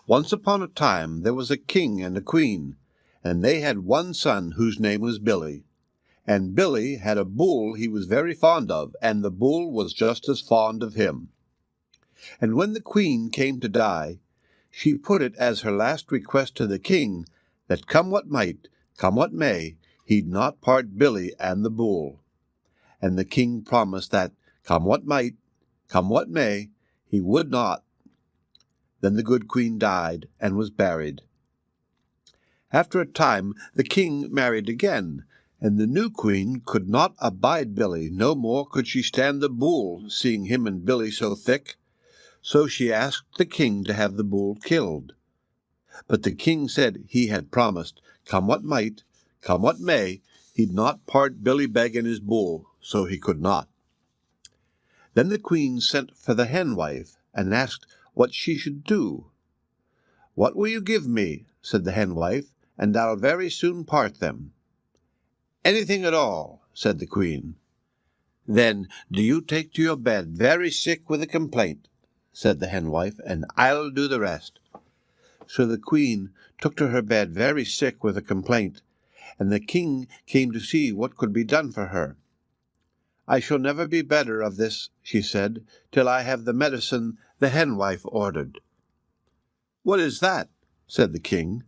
Once upon a time there was a king and a queen, and they had one son whose name was Billy. And Billy had a bull he was very fond of, and the bull was just as fond of him. And when the queen came to die, she put it as her last request to the king that come what might, come what may, he'd not part Billy and the bull. And the king promised that, come what might, come what may, he would not. Then the good queen died and was buried. After a time the king married again, and the new queen could not abide Billy, no more could she stand the bull, seeing him and Billy so thick. So she asked the king to have the bull killed. But the king said he had promised, come what might, come what may, he'd not part Billy Beg and his bull, so he could not. Then the queen sent for the henwife, and asked what she should do. What will you give me, said the henwife, and I'll very soon part them. Anything at all, said the queen. Then do you take to your bed very sick with a complaint, said the henwife, and I'll do the rest. So the queen took to her bed very sick with a complaint, and the king came to see what could be done for her. I shall never be better of this, she said, till I have the medicine the henwife ordered. What is that? Said the king.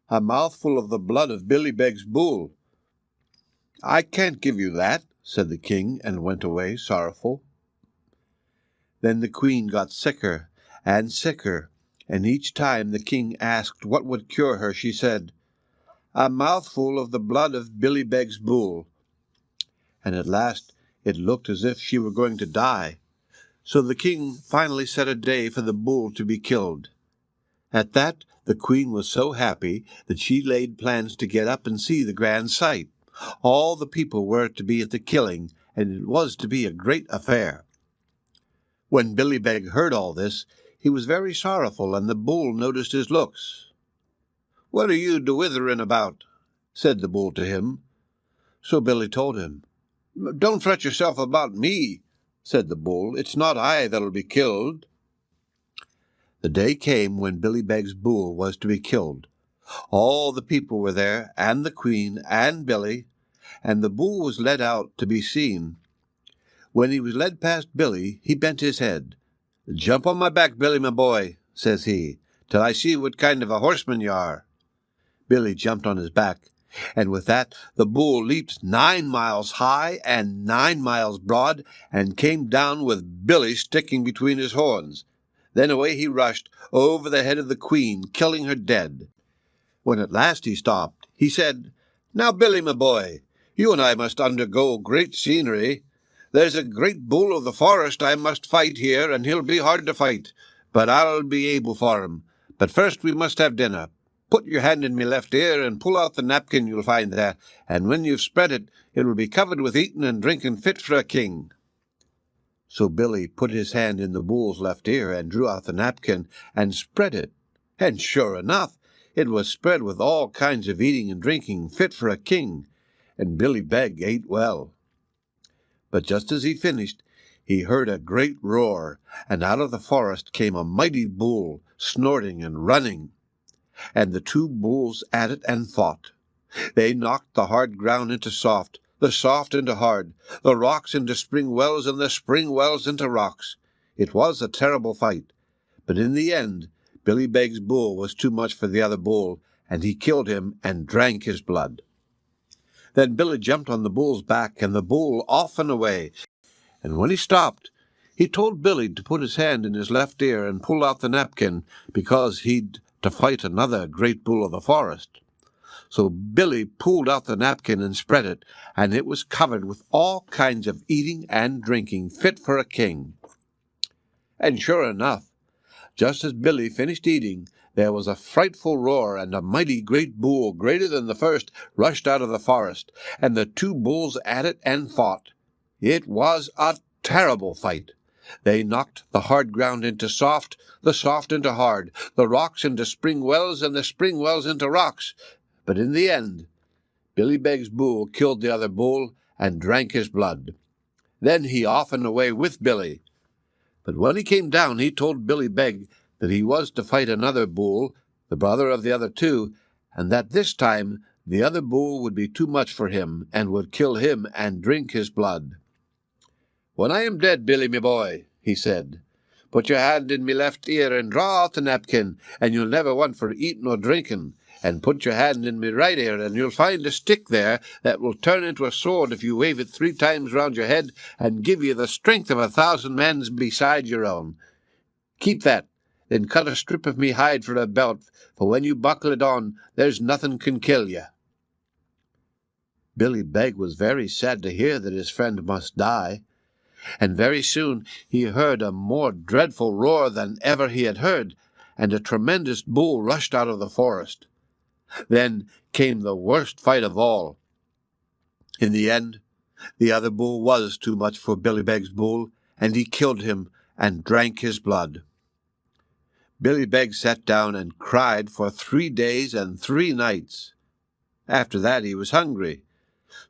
A mouthful of the blood of Billy Beg's bull. I can't give you that, said the king, and went away sorrowful. Then the queen got sicker and sicker, and each time the king asked what would cure her, she said, a mouthful of the blood of Billy Beg's bull. And at last it looked as if she were going to die. So the king finally set a day for the bull to be killed. At that the queen was so happy that she laid plans to get up and see the grand sight. All the people were to be at the killing, and it was to be a great affair. When Billy Beg heard all this, he was very sorrowful, and the bull noticed his looks. What are you do-witherin' about? Said the bull to him. So Billy told him. Don't fret yourself about me, said the bull. It's not I that'll be killed. The day came when Billy Beg's bull was to be killed. All the people were there, and the queen, and Billy, and the bull was led out to be seen. When he was led past Billy, he bent his head. Jump on my back, Billy, my boy, says he, till I see what kind of a horseman you are. Billy jumped on his back, and with that the bull leaped 9 miles high and 9 miles broad, and came down with Billy sticking between his horns. Then away he rushed over the head of the queen, killing her dead. When at last he stopped, he said, Now, Billy, my boy, you and I must undergo great scenery. There's a great bull of the forest I must fight here, and he'll be hard to fight, but I'll be able for him. But first we must have dinner. Put your hand in me left ear and pull out the napkin you'll find there, and when you've spread it, it will be covered with eating and drinking fit for a king. So Billy put his hand in the bull's left ear and drew out the napkin and spread it. And sure enough, it was spread with all kinds of eating and drinking fit for a king, and Billy Beg ate well. But just as he finished, he heard a great roar, and out of the forest came a mighty bull, snorting and running. And the two bulls at it and fought. They knocked the hard ground into soft, the soft into hard, the rocks into spring wells, and the spring wells into rocks. It was a terrible fight, but in the end Billy Beg's bull was too much for the other bull, and he killed him and drank his blood. Then Billy jumped on the bull's back, and the bull off and away. And when he stopped, he told Billy to put his hand in his left ear and pull out the napkin, because he'd to fight another great bull of the forest. So Billy pulled out the napkin and spread it, and it was covered with all kinds of eating and drinking fit for a king. And sure enough, just as Billy finished eating, there was a frightful roar, and a mighty great bull, greater than the first, rushed out of the forest, and the two bulls at it and fought. It was a terrible fight. They knocked the hard ground into soft, the soft into hard, the rocks into spring wells, and the spring wells into rocks. But in the end, Billy Beg's bull killed the other bull and drank his blood. Then he off and away with Billy. But when he came down, he told Billy Beg that he was to fight another bull, the brother of the other two, and that this time the other bull would be too much for him, and would kill him and drink his blood. "When I am dead, Billy, me boy," he said, "put your hand in me left ear and draw out the napkin, and you'll never want for eating or drinking. And put your hand in me right ear, and you'll find a stick there that will turn into a sword if you wave it 3 times round your head, and give you the strength of 1,000 men beside your own. Keep that, then cut a strip of me hide for a belt, for when you buckle it on, there's nothing can kill you." Billy Beg was very sad to hear that his friend must die, and very soon he heard a more dreadful roar than ever he had heard, and a tremendous bull rushed out of the forest. Then came the worst fight of all. In the end, the other bull was too much for Billy Beg's bull, and he killed him and drank his blood. Billy Beg sat down and cried for 3 days and 3 nights. After that he was hungry,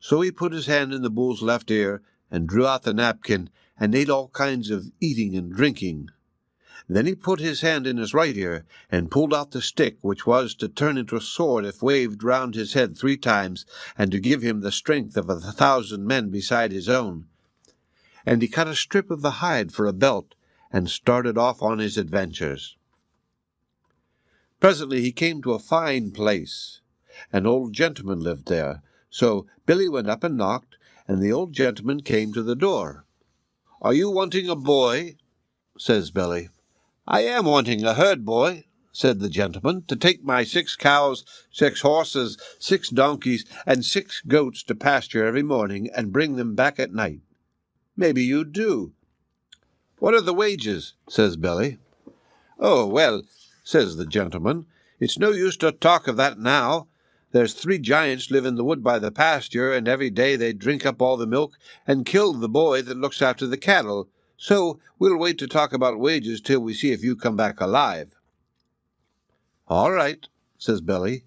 so he put his hand in the bull's left ear and drew out the napkin, and ate all kinds of eating and drinking. Then he put his hand in his right ear, and pulled out the stick, which was to turn into a sword if waved round his head 3 times, and to give him the strength of 1,000 men beside his own. And he cut a strip of the hide for a belt, and started off on his adventures. Presently he came to a fine place. An old gentleman lived there, so Billy went up and knocked, and the old gentleman came to the door. "Are you wanting a boy?" says Billy. "I am wanting a herd boy," said the gentleman, "to take my 6 cows, 6 horses, 6 donkeys, and 6 goats to pasture every morning, and bring them back at night." "Maybe you do." "What are the wages?" says Billy. "Oh, well," says the gentleman, "it's no use to talk of that now. There's 3 giants live in the wood by the pasture, and every day they drink up all the milk and kill the boy that looks after the cattle. So we'll wait to talk about wages till we see if you come back alive." "All right," says Billy,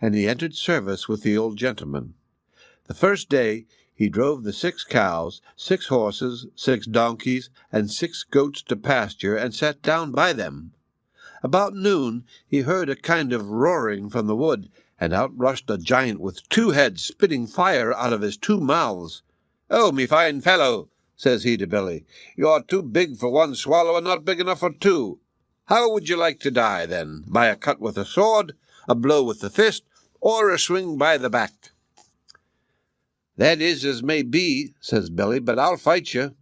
and he entered service with the old gentleman. The first day he drove the 6 cows, 6 horses, 6 donkeys, and 6 goats to pasture, and sat down by them. About noon he heard a kind of roaring from the wood, and out rushed a giant with 2 heads, spitting fire out of his 2 mouths. "Oh, me fine fellow," says he to Billy, "you're too big for 1 swallow and not big enough for 2. How would you like to die, then? By a cut with a sword, a blow with the fist, or a swing by the back?" "That is as may be," says Billy, "but I'll fight you."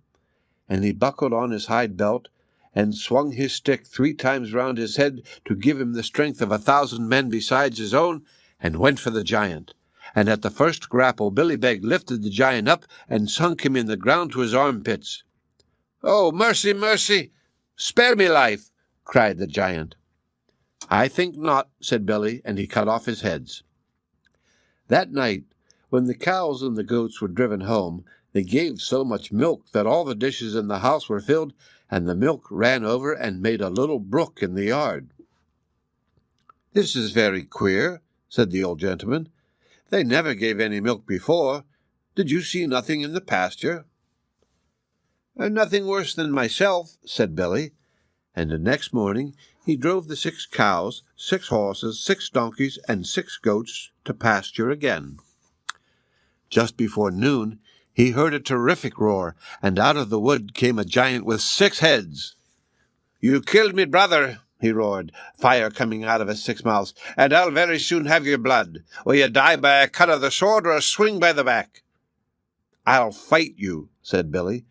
And he buckled on his hide belt, and swung his stick 3 times round his head to give him the strength of 1,000 men besides his own, and went for the giant. And at the first grapple Billy Beg lifted the giant up and sunk him in the ground to his armpits. "Oh, mercy, mercy! Spare me life!" cried the giant. "I think not," said Billy, and he cut off his heads. That night, when the cows and the goats were driven home, they gave so much milk that all the dishes in the house were filled, and the milk ran over and made a little brook in the yard. "This is very queer," said the old gentleman. "They never gave any milk before. Did you see nothing in the pasture?" "Nothing worse than myself," said Billy, and the next morning he drove the 6 cows, 6 horses, 6 donkeys, and 6 goats to pasture again. Just before noon he heard a terrific roar, and out of the wood came a giant with 6 heads. "You killed me brother," he roared, fire coming out of his 6 mouths, "and I'll very soon have your blood. Will you die by a cut of the sword or a swing by the back?" "I'll fight you," said Billy,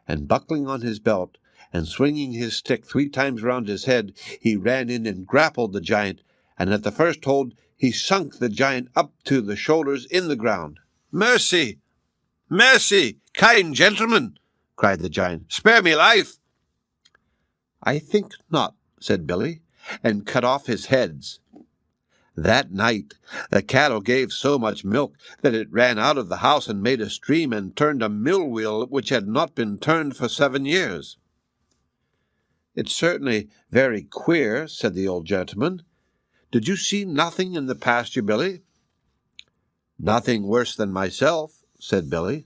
and buckling on his belt and swinging his stick 3 times round his head, he ran in and grappled the giant, and at the first hold he sunk the giant up to the shoulders in the ground. "Mercy! Mercy! Kind gentlemen!" cried the giant. "Spare me life!" "I think not," said Billy, and cut off his heads. That night the cattle gave so much milk that it ran out of the house and made a stream and turned a mill wheel which had not been turned for 7 years. "It's certainly very queer," said the old gentleman. "Did you see nothing in the pasture, Billy?" "Nothing worse than myself," said Billy.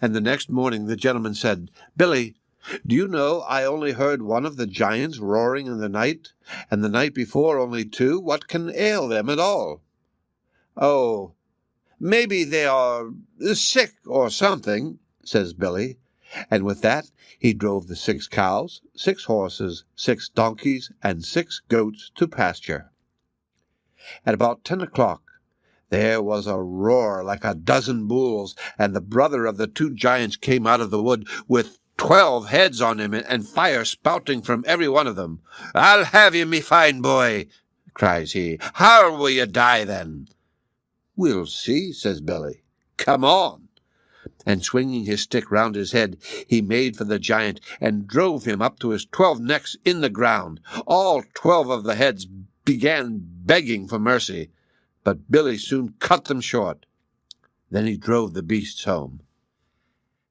And the next morning the gentleman said, "Billy, Do you know I only heard one of the giants roaring in the night, and the night before only two? What can ail them at all? Oh, maybe they are sick or something, says Billy. And with that he drove the 6 cows, 6 horses, 6 donkeys, and 6 goats to pasture. At about 10 o'clock there was a roar like a dozen bulls, and the brother of the 2 giants came out of the wood with 12 heads on him, and fire spouting from every one of them. "I'll have you, me fine boy," cries he. "How will you die, then?" "We'll see," says Billy. "Come on." And swinging his stick round his head, he made for the giant, and drove him up to his 12 necks in the ground. All 12 of the heads began begging for mercy, but Billy soon cut them short. Then he drove the beasts home.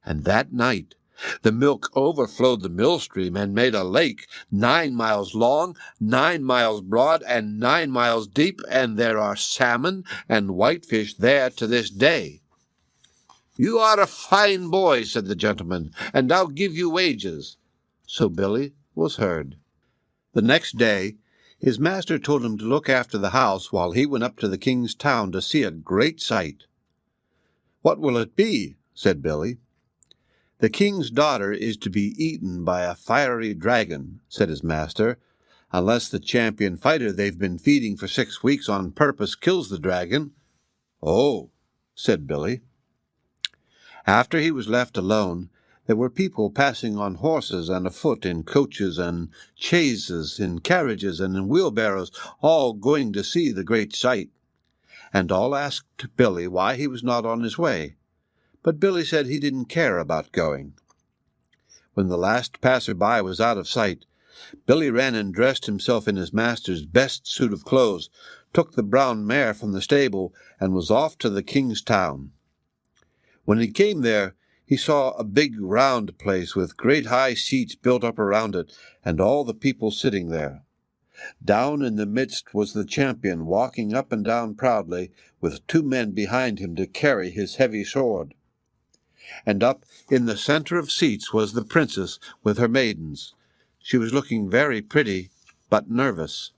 And that night the milk overflowed the mill stream and made a lake 9 miles long, 9 miles broad, and 9 miles deep, and there are salmon and whitefish there to this day. "You are a fine boy," said the gentleman, "and I'll give you wages." So Billy was heard. The next day his master told him to look after the house while he went up to the king's town to see a great sight. "What will it be?" said Billy. "The king's daughter is to be eaten by a fiery dragon," said his master, "unless the champion fighter they've been feeding for 6 weeks on purpose kills the dragon." "Oh," said Billy. After he was left alone, there were people passing on horses and afoot, in coaches and chaises, in carriages and in wheelbarrows, all going to see the great sight. And all asked Billy why he was not on his way. But Billy said he didn't care about going. When the last passer-by was out of sight, Billy ran and dressed himself in his master's best suit of clothes, took the brown mare from the stable, and was off to the king's town. When he came there, he saw a big round place with great high seats built up around it, and all the people sitting there. Down in the midst was the champion, walking up and down proudly, with 2 men behind him to carry his heavy sword. And up in the center of seats was the princess with her maidens. She was looking very pretty, but nervous.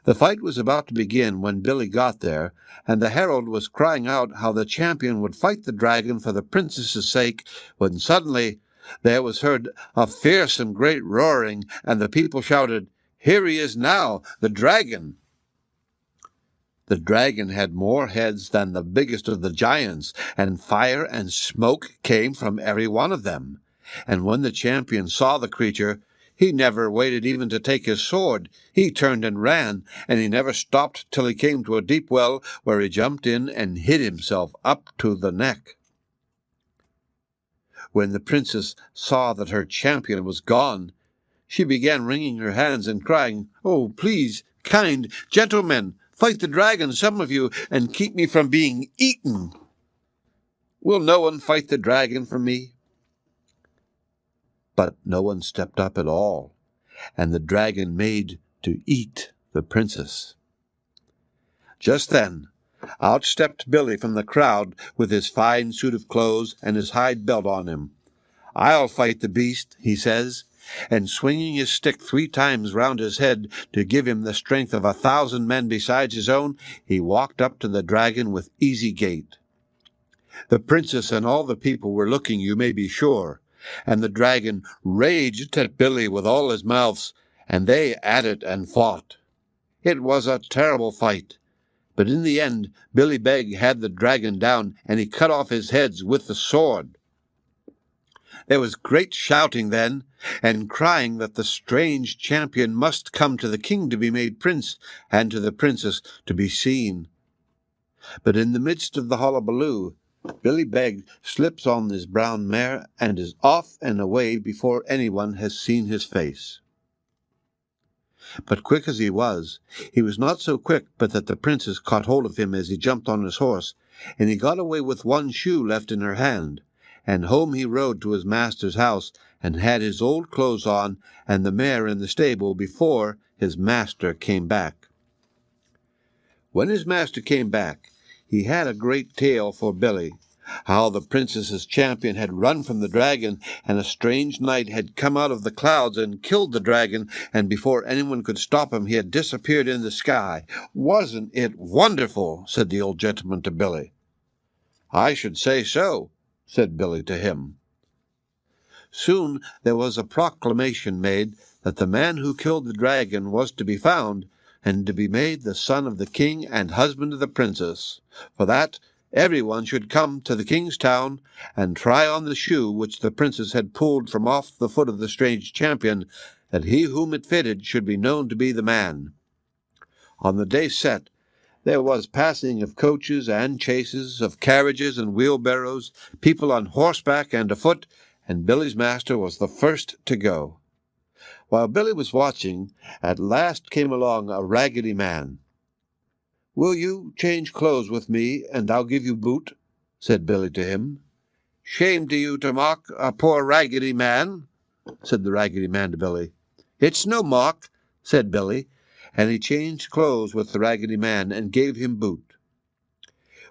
The fight was about to begin when Billy got there, and the herald was crying out how the champion would fight the dragon for the princess's sake, when suddenly there was heard a fierce and great roaring, and the people shouted, "Here he is now, the dragon!" The dragon had more heads than the biggest of the giants, and fire and smoke came from every one of them. And when the champion saw the creature, he never waited even to take his sword. He turned and ran, and he never stopped till he came to a deep well, where he jumped in and hid himself up to the neck. When the princess saw that her champion was gone, she began wringing her hands and crying, "Oh, please, kind gentlemen, fight the dragon, some of you, and keep me from being eaten." "Will no one fight the dragon for me?" But no one stepped up at all, and the dragon made to eat the princess. Just then out stepped Billy from the crowd with his fine suit of clothes and his hide belt on him. "I'll fight the beast," he says, and swinging his stick 3 times round his head to give him the strength of 1,000 men besides his own, he walked up to the dragon with easy gait. The princess and all the people were looking, you may be sure, and the dragon raged at Billy with all his mouths, and they at it and fought. It was a terrible fight, but in the end Billy Beg had the dragon down, and he cut off his heads with the sword. There was great shouting then, and crying that the strange champion must come to the king to be made prince, and to the princess to be seen. But in the midst of the hullabaloo, Billy Beg slips on his brown mare and is off and away before anyone has seen his face. But quick as he was not so quick but that the princess caught hold of him as he jumped on his horse, and he got away with 1 shoe left in her hand, and home he rode to his master's house, and had his old clothes on and the mare in the stable before his master came back. When his master came back, he had a great tale for Billy. how the princess's champion had run from the dragon, and a strange knight had come out of the clouds and killed the dragon, and before anyone could stop him, he had disappeared in the sky. "Wasn't it wonderful?" said the old gentleman to Billy. "I should say so," said Billy to him. Soon there was a proclamation made that the man who killed the dragon was to be found, and to be made the son of the king and husband of the princess. For that, everyone should come to the king's town and try on the shoe which the princess had pulled from off the foot of the strange champion, that he whom it fitted should be known to be the man. On the day set, there was passing of coaches and chaises, of carriages and wheelbarrows, people on horseback and afoot, and Billy's master was the first to go. While Billy was watching, at last came along a raggedy man. "Will you change clothes with me, and I'll give you boot?" said Billy to him. "Shame to you to mock a poor raggedy man," said the raggedy man to Billy. "It's no mock," said Billy, and he changed clothes with the raggedy man and gave him boot.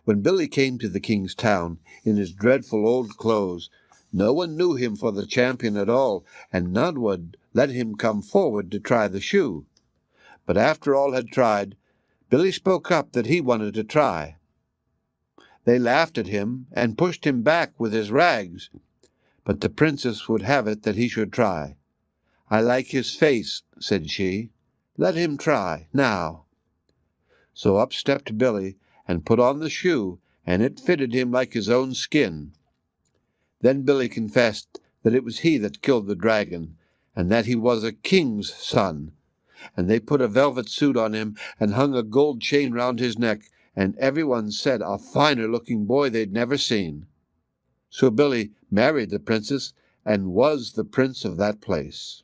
When Billy came to the king's town, in his dreadful old clothes, no one knew him for the champion at all, and none would let him come forward to try the shoe. But after all had tried, Billy spoke up that he wanted to try. They laughed at him and pushed him back with his rags, but the princess would have it that he should try. "I like his face," said she. "Let him try, now." So up stepped Billy and put on the shoe, and it fitted him like his own skin. Then Billy confessed that it was he that killed the dragon, and that he was a king's son. And they put a velvet suit on him and hung a gold chain round his neck, and everyone said a finer-looking boy they'd never seen. So Billy married the princess and was the prince of that place.